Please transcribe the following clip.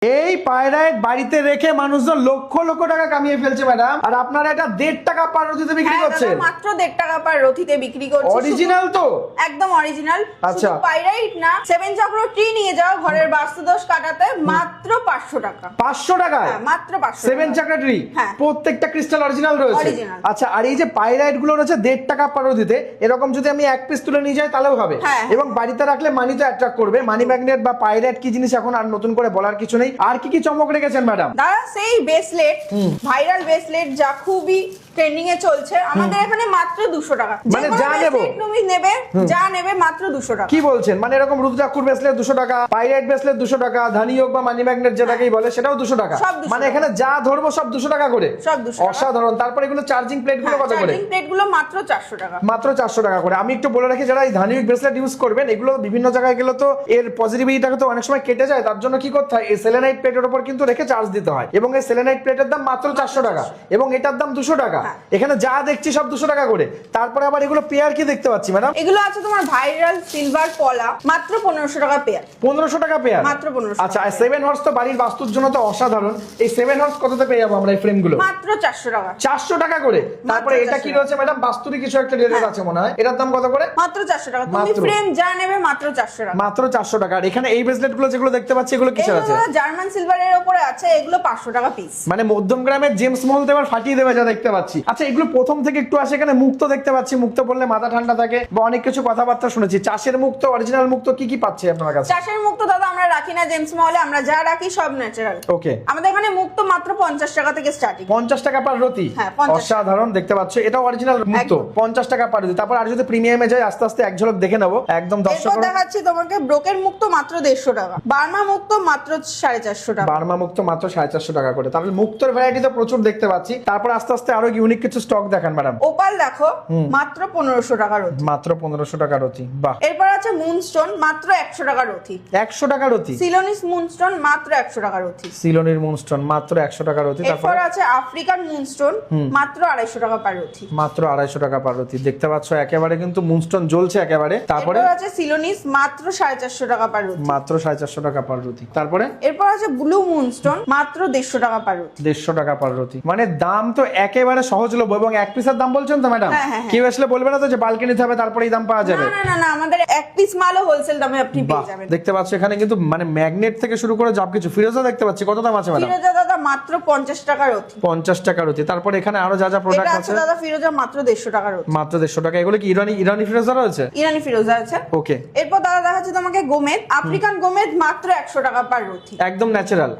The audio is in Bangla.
এই পায়রাইট বাড়িতে রেখে মানুষজন লক্ষ লক্ষ টাকা কামিয়ে ফেলছে ম্যাডাম, আর আপনারা এটা 1.5 টাকা পার রতিতে বিক্রি করছেন। মাত্র 1.5 টাকা পার রতিতে বিক্রি করছি। অরিজিনাল তো? একদম অরিজিনাল। আচ্ছা, পায়রাইট না, 7 চক্র ট্রি নিয়ে যাও ঘরের বাস্তুদোষ কাটাতে, মাত্র 500 টাকা। 500 টাকা? হ্যাঁ, মাত্র 500। 7 চক্র ট্রি, হ্যাঁ, প্রত্যেকটা ক্রিস্টাল অরিজিনাল রয়েছে। অরিজিনাল। আচ্ছা, আর এই যে পায়রাইট গুলো রয়েছে 1.5 টাকা পার রতিতে, এরকম যদি আমি এক পিস তুলে নিয়ে যাই তাহলেও হবে। এবং বাড়িতে রাখলে মানি তো অ্যাট্রাক্ট করবে। মানি ম্যাগনেট বা পায়রাইট কি জিনিস এখন আর নতুন করে বলার কিছু নেই। আর কি কি চমক রেখেছেন ম্যাডাম? দাদা সেই ব্রেসলেট, ভাইরাল ব্রেসলেট যা খুবই ট্রেন্ডিং এ চলছে, আমাদের এখানে মাত্র 200 টাকা। মানে যা নেবে যা নেবে মাত্র 200 টাকা। কি বলছেন? মানে এরকম রূপজাকুর ব্রেসলেট 200 টাকা, পাইরাইট ব্রেসলেট 200 টাকা, ধানি হোক বা মানি ম্যাগনেট যেটাকেই বলে সেটাও 200 টাকা। মানে এখানে যা ধরবো সব 200 টাকা করে। সব 200 টাকা। অসাধারণ। তারপর এগুলো চার্জিং প্লেট গুলো কত করে? চার্জিং প্লেট গুলো মাত্র 400 টাকা। মাত্র 400 টাকা করে। আমি একটু বলে রাখি, যারা এই ধানি ব্রেসলেট ইউজ করবেন, এগুলো বিভিন্ন জায়গায় গেলে তো এর পজিটিভিটিটাকে তো অনেক সময় কেটে যায়। তার জন্য কি করতে হয়, এই সেলেনাইট প্লেটের উপর কিন্তু রেখে চার্জ দিতে হয়। এবং এই সেলেনাইট প্লেটের দাম মাত্র 400 টাকা এবং এটার দাম 200 টাকা। এখানে যা দেখছি সব 200 টাকা করে। তারপরে আবার এগুলো পেয়ার কি দেখতে পাচ্ছি ম্যাডাম? এগুলো আছে তোমার ভাইরাল সিলভার পলা, মাত্র 1500 টাকা পেয়ার। 1500 টাকা পেয়ার? মাত্র 1500। আচ্ছা, 7 হর্স তো বাড়ির বাস্তুর জন্য তো অসাধারণ। এই 7 হর্স কততে পেয়ে যাবো আমরা এই ফ্রেম গুলো? মাত্র 400 টাকা। 400 টাকা করে। তারপরে এটা কি রয়েছে ম্যাডাম? বাস্তুরি কিছু একটা রেট আছে মনে হয়। এটার দাম কত করে? মাত্র 400 টাকা। তুমি ফ্রেম যা নেবে মাত্র 400 টাকা। মাত্র 400 টাকা। আর এখানে এই ব্রেসলেট গুলো যেগুলো দেখতে পাচ্ছি এগুলো কিসের আছে? এগুলো জার্মান সিলভারের উপরে আছে, এগুলো 500 টাকা পিস। মানে মধ্যম গ্রামের জেমস মহল এবার ফাটিয়ে দেবে যা দেখতে পাচ্ছি। আচ্ছা, এগুলো প্রথম থেকে একটু আসে। এখানে মুক্ত দেখতে পাচ্ছি, মুক্ত বললে মাথা ঠান্ডা থাকে বা অনেক কিছু কথাবার্তা শুনেছি। চাষের মুক্ত, অরিজিনাল মুক্ত কি কি পাচ্ছে আপনার কাছে? চাষের মুক্ত দাদা আমরা রাখি না জেমস মহলে, আমরা যা রাখি সব ন্যাচারাল। ওকে। আমাদের এখানে মুক্ত মাত্র 50 টাকা থেকে স্টার্টিং। 50 টাকা পার রতি? হ্যাঁ, 50। অসাধারণ। দেখতে পাচ্ছ এটা অরিজিনাল মুক্ত, 50 টাকা পার রতি। তারপর আর যদি প্রিমিয়ামে যাই আস্তে আস্তে এক ঝলক দেখে নেবো একদম। দর্শক দেখাচ্ছি তোমাকে ব্রোকের মুক্ত মাত্র 150 টাকা, বার্মা মুক্ত মাত্র 450 টাকা। বার্মা মুক্ত মাত্র 450 টাকা করে। তাহলে মুক্তর ভ্যারাইটি তো প্রচুর দেখতে পাচ্ছি। তারপর আস্তে আস্তে আরো ইউনিক কিছু স্টক দেখান ম্যাডাম। ওপাল দেখো মাত্র 1500 টাকা রতি। মাত্র 1500 টাকা রতি। বাহ। এরপর আছে মুনস্টোন মাত্র 100 টাকা রতি। 100 টাকা রতি? সিলোনিস মুনস্টোন মাত্র 100 টাকা রতি। সিলোনির মুনস্টোন মাত্র 100 টাকা রতি। তারপর আছে আফ্রিকান মুনস্টোন মাত্র 250 টাকা পার রতি। মাত্র 250 টাকা পার রতি। দেখতে পাচ্ছ একেবারে কিন্তু মুনস্টোন জ্বলছে একেবারে। তারপরে আছে সিলোনিস মাত্র 450 টাকা পার রতি। মাত্র 450 টাকা পার রতি। তারপরে এরপর আছে ব্লু মুনস্টোন মাত্র 150 টাকা পার রতি। 150 টাকা পার রতি। মানে দাম তো একেবারে সহজলভ্য। এবং এক পিসের দাম বলছেন তো ম্যাডাম? কেউ আসলে বলবে না তো যে বালকে নিতে হবে তারপরে এই দাম পাওয়া যাবে? না না না, আমাদের এক পিস মালও হোলসেল দামে আপনি পেয়ে যাবেন। দেখতে পাচ্ছ এখানে কিন্তু মানে ম্যাগনেট থেকে শুরু করে সবকিছু। ফিরোজা দেখতে পাচ্ছি, কত দাম আছে ম্যাডাম? ফিরোজা দাদা মাত্র 50 টাকা রতি। 50 টাকা রতি। তারপরে এখানে আরো যা যা প্রোডাক্ট আছে দাদা ফিরোজা মাত্র 150 টাকা রতি। মাত্র 150 টাকা। এগুলো কি ইরানি ফিরোজা রয়েছে? ইরানি ফিরোজা আছে। ওকে। এরপর দাদা দেখাচ্ছি তোমাকে গোমেদ, আফ্রিকান গোমেদ মাত্র 100 টাকা পার রতি। একদম ন্যাচারাল।